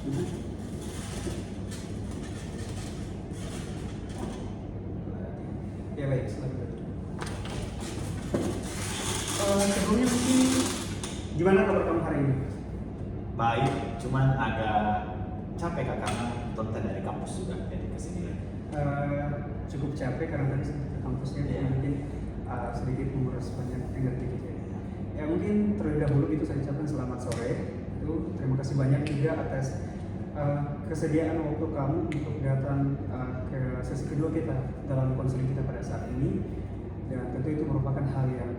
Ya baik, silakan. Sebelumnya mungkin gimana kabar kamu hari ini? Baik, cuman agak capek Kak karena tonton dari kampus juga jadi kesini lagi. Cukup capek karena tadi sempat ke kampusnya, Iya. mungkin sedikit menguras banyak energi gitu ya. Ya mungkin terlebih dahulu itu saya ucapkan selamat sore. Itu terima kasih banyak juga atas kesediaan waktu kamu untuk datang ke sesi kedua kita dalam konseling kita pada saat ini. Dan tentu itu merupakan hal yang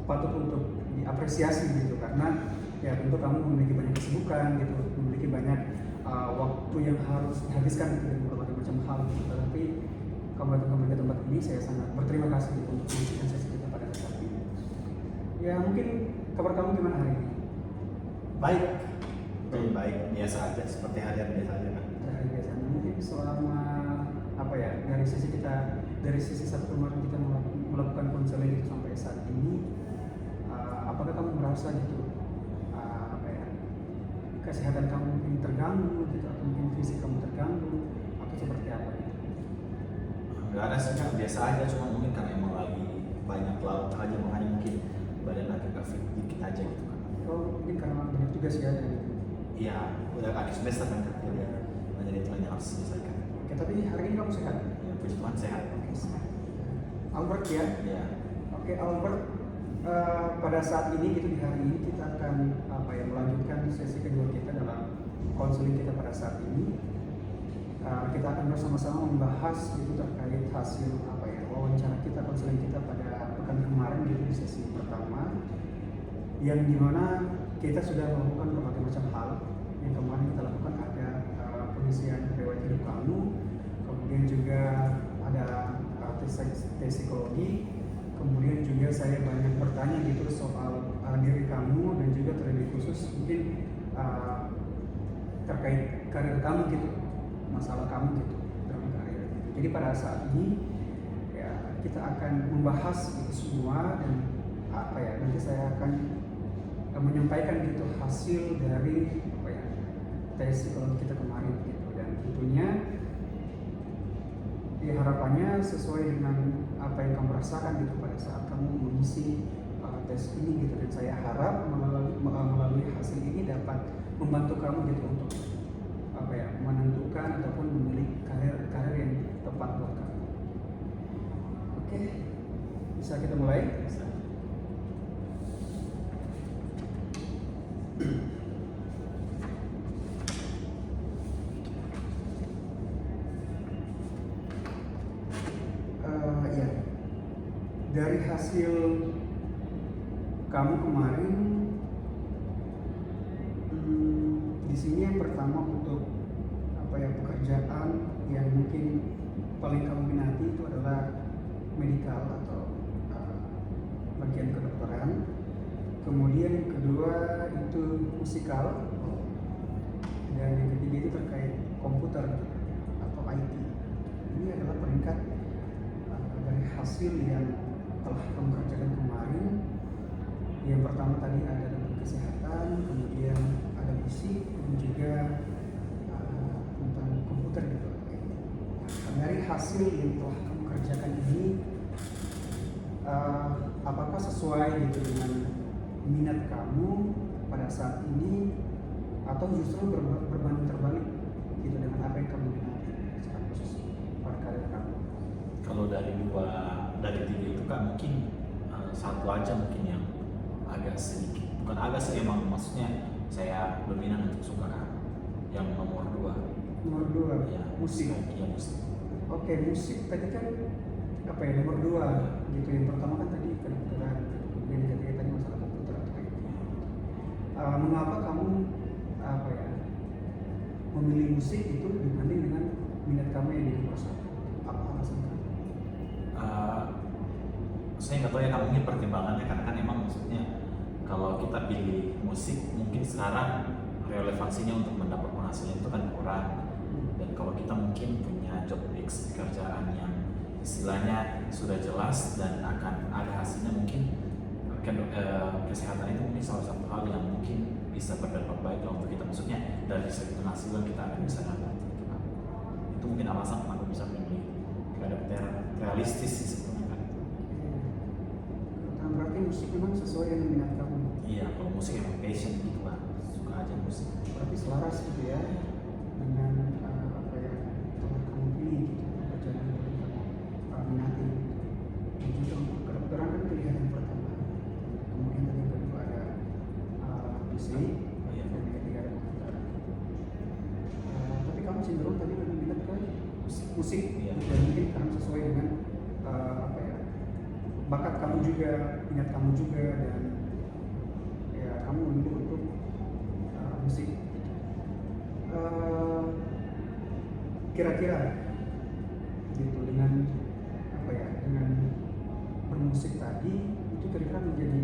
patut untuk diapresiasi gitu, karena ya tentu kamu memiliki banyak kesibukan gitu, memiliki banyak waktu yang harus dihabiskan gitu, dengan berbagai macam hal gitu. Tapi kamu datang kembali ke tempat ini, saya sangat berterima kasih gitu, untuk mengisikan sesi kita pada saat ini. Ya mungkin kabar kamu gimana hari ini? Baik, baik biasa aja seperti hari-hari biasa aja kan. Hari biasa. Mungkin selama apa ya, dari sisi satu kemarin kita melakukan konseling itu sampai saat ini, apakah kamu merasa gitu apa ya, kesehatan kamu mungkin terganggu gitu, atau mungkin fisik kamu terganggu atau seperti apa gitu? Nggak ada sih Kak, biasa aja cuma mungkin karena emang lagi banyak laut aja makanya mungkin badan agak fit dikit aja gitu kan. Oh mungkin karena banyak tugas ya gitu. Iya, udah akhir semester kan Kak, jadi itu hanya harus selesaikan. Oke, tapi hari ini kamu sehat? Ya puji Tuhan sehat. Oke, sehat. Albert ya? Iya. Oke Albert, pada saat ini gitu, di hari ini kita akan apa ya, melanjutkan sesi kedua kita dalam konseling kita pada saat ini. Kita akan bersama-sama membahas itu terkait hasil apa ya, wawancara kita, konseling kita pada pekan kemarin gitu, di sesi pertama, yang dimana kita sudah melakukan berbagai macam hal. Yang kemarin kita lakukan ada pengisian riwayat hidup kamu, kemudian juga ada tes psikologi, kemudian juga saya banyak bertanya gitu soal diri kamu, dan juga terlebih khusus mungkin terkait karir kamu gitu, masalah kamu gitu dalam karir. Jadi pada saat ini ya kita akan membahas itu semua, dan apa ya, nanti saya akan menyampaikan gitu hasil dari apa ya, tes psikologi kita kemarin gitu, dan tentunya ya harapannya sesuai dengan apa yang kamu rasakan gitu pada saat kamu mengisi tes ini gitu. Dan saya harap melalui hasil ini dapat membantu kamu gitu untuk apa ya, menentukan ataupun memilih karir yang tepat buat kamu. Oke, bisa kita mulai? Bisa. Ya, dari hasil kamu kemarin, di sini yang pertama untuk apa ya, pekerjaan yang mungkin paling kamu minati itu adalah medikal atau bagian kedokteran. Kemudian yang kedua itu musikal, dan yang ketiga itu terkait komputer atau IT. Ini adalah peringkat dari hasil yang telah kamu kerjakan kemarin. Yang pertama tadi ada tentang kesehatan, kemudian ada musik, dan juga tentang komputer gitu. Nah, dari hasil yang telah kamu kerjakan ini, apakah sesuai gitu dengan minat kamu pada saat ini, atau justru berbanding terbalik gitu dengan apa yang kamu minati secara khusus pada karir kamu? Kalau dari tiga itu kan mungkin satu aja mungkin yang agak sedikit, bukan agak sih, emang maksudnya saya dominan untuk suka yang nomor dua. Nomor dua, Ya, musik. Ya musik. Oke, musik tadi kan apa ya, nomor dua gitu. Yang pertama kan tadi kedokteran, kemudian yang ketiga tadi masalah komputer atau IT. Mengapa kamu apa ya, memilih musik itu dibanding dengan minat kamu yang di nomor satu? Apa alasan kamu? Saya nggak tahu ya, mungkin pertimbangannya karena kan emang maksudnya kalau kita pilih musik mungkin sekarang relevansinya untuk mendapat penghasilan itu kan kurang, dan kalau kita mungkin punya job fix pekerjaan yang istilahnya sudah jelas dan akan ada hasilnya, mungkin kesehatan itu mungkin salah satu hal yang mungkin bisa berdampak baik untuk kita. Maksudnya dari segi penghasilan kita akan bisa dapat. Itu mungkin alasan kenapa bisa memilih karakter realistis sih sebenarnya kan. Nah, berarti musik memang sesuai dengan minat kamu. Iya, kalau musik emang passion gitu lah, suka aja musik. Berarti selaras gitu ya dengan apa yang telah kamu pilih gitu, pekerjaan yang paling kamu minati. Dan juga untuk kedokteran kan pilihan yang pertama. Kemudian tadi yang kedua ada musik, Oh, iya. dan yang ketiga ada kedokteran. Tapi kamu cenderung tadi lebih minat ke musik, Iya. dan mungkin karena sesuai dengan apa ya, bakat kamu juga, minat kamu juga, dan ya kamu memilih untuk musik. Kira-kira gitu dengan apa ya, dengan bermusik tadi itu kira-kira menjadi,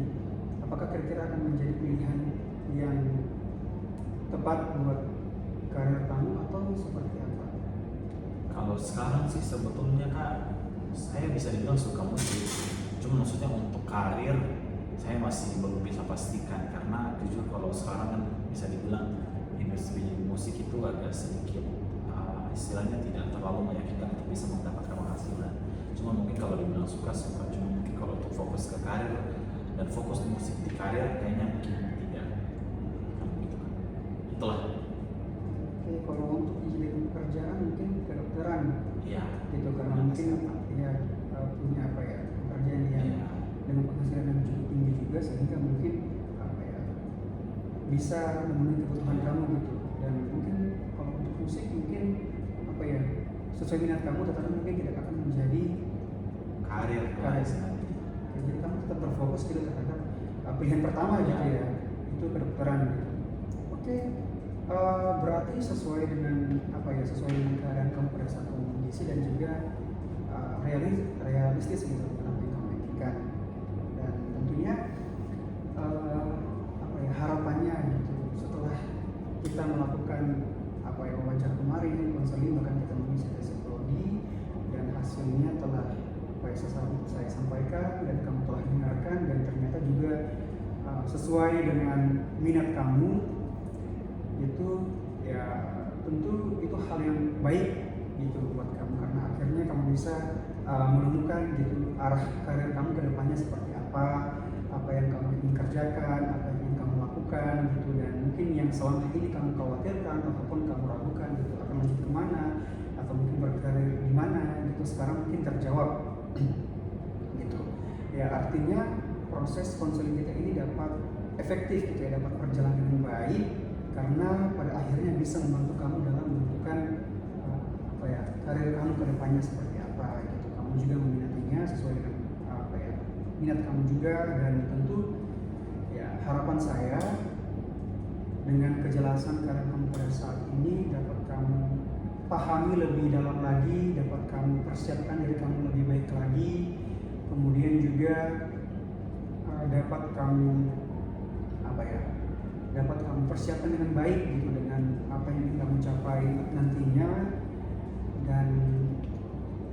apakah kira-kira akan menjadi pilihan yang tepat buat karir kamu atau seperti apa? Kalau sekarang sih sebetulnya Kak, saya bisa dibilang suka musik. Cuma maksudnya untuk karir saya masih belum bisa pastikan, karena jujur kalau sekarang kan bisa dibilang industri musik itu agak sedikit istilahnya tidak terlalu meyakinkan untuk bisa mendapatkan penghasilan. Cuma mungkin kalau dibilang suka, cuma mungkin kalau untuk fokus ke karir dan fokus di musik di karir kayaknya mungkin tidak. Kan begitu kan. Itulah. Oke, kalau untuk jadi pekerjaan mungkin kedokteran Iya. gitu, karena mungkin ya punya apa ya, pekerjaan yang Iya. dengan penghasilan yang cukup tinggi juga, sehingga mungkin apa ya, bisa memenuhi kebutuhan kamu gitu. Dan mungkin kalau untuk musik mungkin apa ya, sesuai minat kamu, tetapi mungkin tidak akan menjadi Karir karir. nanti. Jadi kamu tetap berfokus gitu terhadap pilihan pertama gitu ya, itu kedokteran gitu. Oke, berarti sesuai dengan apa ya, sesuai dengan keadaan kamu pada saat kamu mengisi, dan juga realistis gitu apa yang kamu inginkan. Dan tentunya apa ya, harapannya gitu setelah kita melakukan apa ya, wawancara kemarin, konseling, bahkan kita mengisi tes psikologi, dan hasilnya telah apa ya, saya sampaikan dan kamu telah dengarkan, dan ternyata juga sesuai dengan minat kamu, itu ya tentu itu hal yang baik gitu buat kamu, karena akhirnya kamu bisa menemukan gitu arah karir kamu ke depannya seperti apa yang kamu ingin kerjakan, apa yang ingin kamu lakukan gitu. Dan mungkin yang selama ini kamu khawatirkan ataupun kamu ragukan gitu, akan lanjut kemana atau mungkin berkarir di mana gitu, sekarang mungkin terjawab gitu ya. Artinya proses konseling kita ini dapat efektif gitu ya, dapat berjalan dengan baik, karena pada akhirnya bisa membantu kamu dalam menentukan apa ya, karir kamu ke depannya seperti apa gitu. Kamu juga meminatinya sesuai dengan apa ya, minat kamu juga. Dan tentu ya harapan saya dengan kejelasan karir kamu pada saat ini dapat kamu pahami lebih dalam lagi, dapat kamu persiapkan diri kamu lebih baik lagi, kemudian juga dapat kamu apa ya, dapat kamu persiapkan dengan baik gitu, dengan apa yang ingin kamu capai nantinya. Dan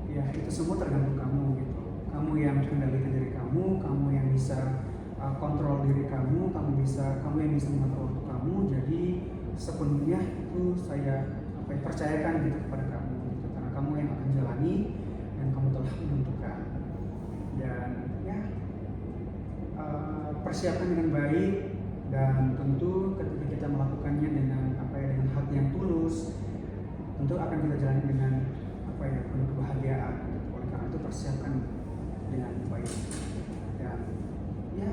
ya itu semua tergantung kamu gitu. Kamu yang kendalikan diri kamu, kamu yang bisa kontrol diri kamu, kamu yang bisa mengatur waktu kamu. Jadi sepenuhnya itu saya percayakan gitu kepada kamu gitu, karena kamu yang akan jalani dan kamu telah menentukan. Dan ya persiapkan dengan baik, dan tentu ketika kita melakukannya dengan apa ya, dengan hati yang tulus, tentu akan kita jalani dengan apa ya, penuh kebahagiaan gitu. Oleh karena itu persiapkan dengan baik. Dan ya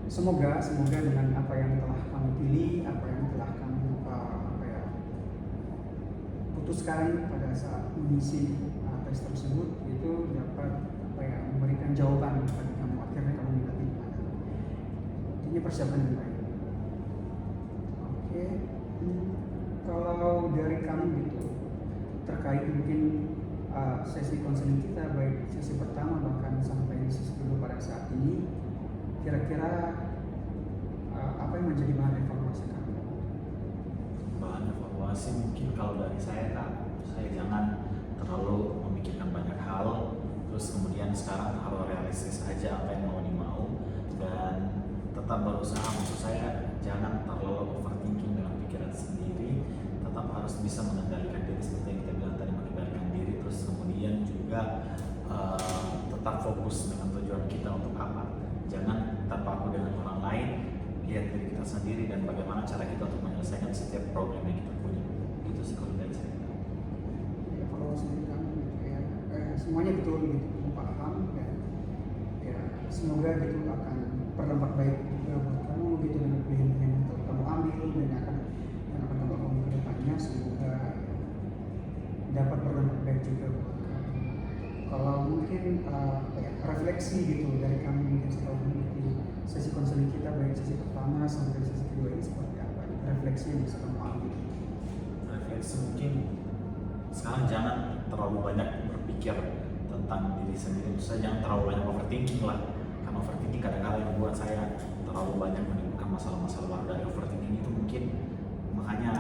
semoga dengan apa yang telah kamu pilih, apa yang telah kamu apa ya, putuskan pada saat mengisi tes tersebut, itu dapat apa ya, memberikan jawaban bagi kamu, akhirnya kamu minati mana. Intinya persiapkan dengan baik. Oke, kalau dari kamu gitu terkait mungkin sesi konseling kita, baik sesi pertama bahkan sampai di sesi kedua pada saat ini, kira-kira apa yang menjadi bahan evaluasi kamu? Bahan evaluasi mungkin kalau dari saya Kak, saya jangan terlalu memikirkan banyak hal, terus kemudian sekarang harus realistis aja apa yang mau dimau, dan tetap berusaha. Maksud saya jangan terlalu overthinking dengan fokus dengan tujuan kita untuk apa. Jangan terpaku dengan orang lain, lihat diri kita sendiri dan bagaimana cara kita untuk menyelesaikan setiap problem yang kita punya. Itu sih kalau dari saya. Ya, kalau sendiri kamu gitu ya, semuanya betul gitu, kamu paham dan ya semoga gitu akan berdampak baik juga buat kamu gitu dengan pilihan-pilihan yang telah kamu ambil dan yang akan berdampak kamu ke depannya, semoga dapat berdampak baik juga buat kamu. Kalau mungkin refleksi gitu dari kami mungkin setelah mengikuti sesi konseling kita, baik sesi pertama sampai sesi kedua ini seperti apa, refleksi yang bisa kamu ambil. Refleksi mungkin sekarang jangan terlalu banyak berpikir tentang diri sendiri, saya jangan terlalu banyak overthinking lah, karena overthinking kadang-kadang yang membuat saya terlalu banyak menimbulkan masalah-masalah baru. Dari overthinking itu mungkin makanya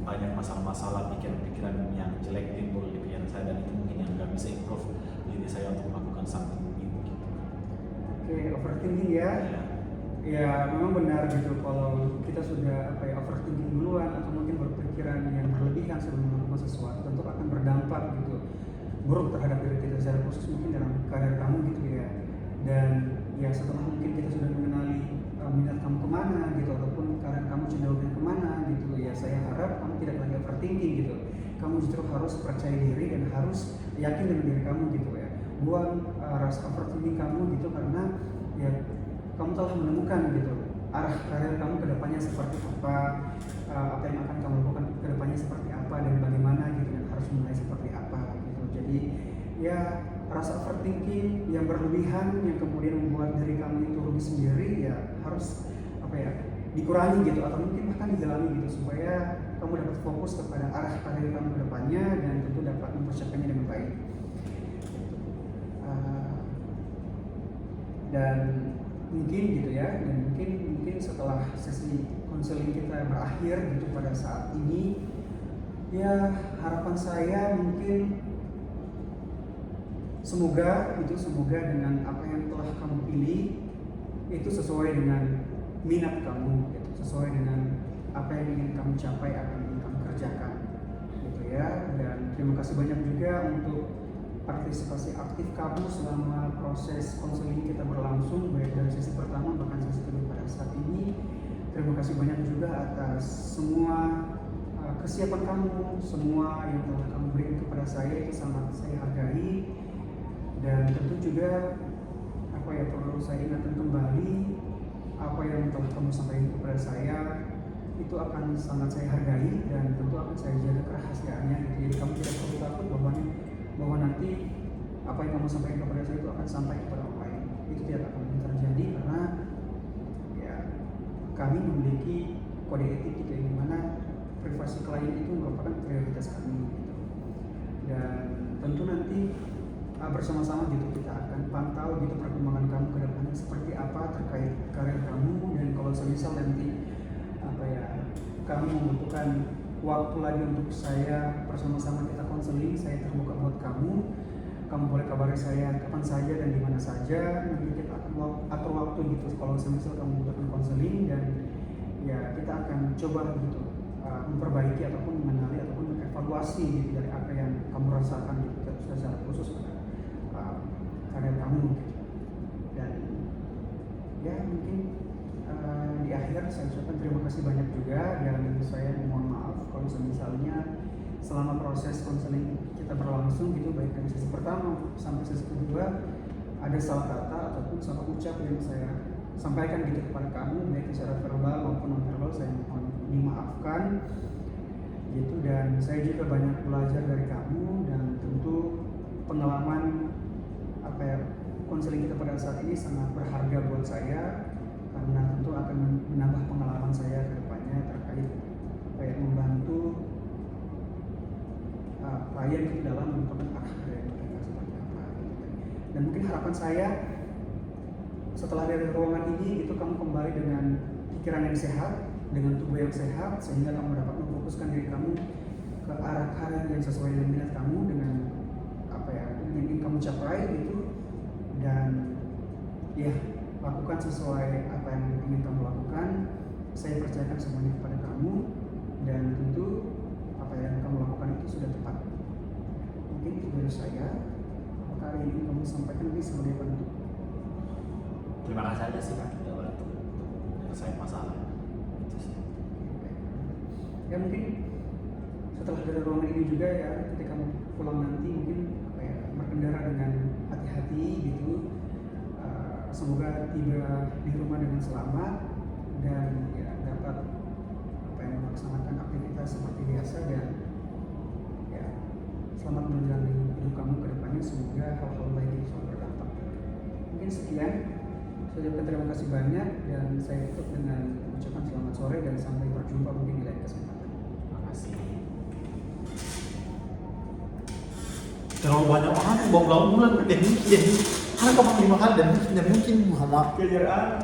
banyak masalah-masalah, pikiran-pikiran yang jelek timbul di pikiran saya, dan itu mungkin yang nggak bisa improve diri saya untuk melakukan something gitu. Oke, overthinking ya. Ya memang benar gitu, kalau kita sudah overthinking duluan atau mungkin berpikiran yang berlebihan sebelum melakukan sesuatu, tentu akan berdampak gitu buruk terhadap diri kita secara khusus mungkin dalam karir kamu gitu ya. Dan ya setelah mungkin kita sudah mengenali minat kamu kemana gitu ataupun karir kamu cenderungnya kemana gitu ya, saya harap kamu tidak lagi overthinking gitu. Kamu justru harus percaya diri dan harus yakin dengan diri kamu gitu ya. Buang rasa overthinking kamu gitu, karena ya kamu telah menemukan gitu arah karir kamu ke depannya seperti apa yang akan kamu lakukan ke depannya seperti apa dan bagaimana gitu, dan harus mulai seperti apa gitu. Jadi ya rasa overthinking yang berlebihan yang kemudian membuat diri kamu itu rugi sendiri ya harus dikurangi gitu, atau mungkin bahkan dijalani gitu, supaya kamu dapat fokus kepada arah karir kamu ke depannya dan tentu dapat mempersiapkannya dengan baik. Dan mungkin gitu ya, dan mungkin setelah sesi konseling kita berakhir gitu pada saat ini, ya harapan saya mungkin semoga dengan apa yang telah kamu pilih itu sesuai dengan minat kamu gitu, sesuai dengan apa yang ingin kamu capai, apa yang ingin kamu kerjakan gitu ya. Dan terima kasih banyak juga untuk partisipasi aktif kamu selama proses konseling kita berlangsung, baik dari sesi pertama bahkan sesi kedua pada saat ini. Terima kasih banyak juga atas semua kesiapan kamu, semua yang telah kamu berikan kepada saya, itu sangat saya hargai. Dan tentu juga perlu saya ingatkan kembali, apa yang telah kamu sampaikan kepada saya itu akan sangat saya hargai dan tentu akan saya jaga kerahasiaannya gitu. Jadi kamu tidak perlu takut bahwa nanti apa yang kamu sampaikan kepada saya itu akan sampai kepada orang lain. Itu tidak akan terjadi, karena ya kami memiliki kode etik gitu, yang dimana privasi klien itu merupakan prioritas kami gitu. Dan tentu nanti bersama-sama gitu kita akan pantau gitu perkembangan kamu ke depannya seperti apa terkait karir kamu. Dan kalau semisal nanti kami membutuhkan waktu lagi untuk saya bersama-sama kita konseling, saya terbuka buat kamu. Kamu boleh kabari saya kapan saja dan di mana saja. Nanti kita akan atur waktu gitu kalau semisal kamu membutuhkan konseling, dan ya kita akan coba gitu memperbaiki ataupun mengenali ataupun mengevaluasi gitu dari apa yang kamu rasakan gitu secara khusus pada karir kamu gitu. Dan ya mungkin di akhir saya ucapkan terima kasih banyak juga, dan saya mohon maaf kalau misalnya selama proses konseling kita berlangsung gitu, baik dari sesi pertama sampai sesi kedua, ada salah kata ataupun salah ucap yang saya sampaikan gitu kepada kamu, baik secara verbal maupun non verbal, saya mohon dimaafkan gitu. Dan saya juga banyak belajar dari kamu, dan tentu pengalaman konseling kita pada saat ini sangat berharga buat saya, karena tentu akan menambah pengalaman saya ke depannya terkait membantu klien itu dalam menentukan arah karir mereka seperti apa gitu. Dan mungkin harapan saya setelah dari ruangan ini itu kamu kembali dengan pikiran yang sehat, dengan tubuh yang sehat, sehingga kamu dapat memfokuskan diri kamu ke arah karir yang sesuai dengan minat kamu, dengan yang ingin kamu capai gitu. Dan ya lakukan sesuai apa yang ingin kamu lakukan. Saya percayakan semuanya kepada kamu, dan tentu apa yang kamu lakukan itu sudah tepat. Mungkin itu dari saya. apakah ada yang ingin kamu sampaikan ini sebagai penutup? Terima kasih aja sih Kak Jawa untuk menyelesaikan masalah itu sih. Ya mungkin setelah dari ruangan ini juga ya, ketika kamu pulang nanti mungkin apa ya, berkendara dengan hati-hati gitu. Semoga tiba di rumah dengan selamat dan ya dapat apa yang melaksanakan aktivitas seperti biasa, dan ya selamat menjalani hidup kamu ke depannya. Semoga hal-hal baik itu selalu berdampak. Mungkin sekian. Saya ucapkan terima kasih banyak dan saya tutup dengan ucapan selamat sore dan sampai berjumpa mungkin di lain kesempatan. Terima kasih. Terlalu banyak orang yang bawa bulan dan mungkin karena kamu dimakan dan mungkin Muhammad Kejar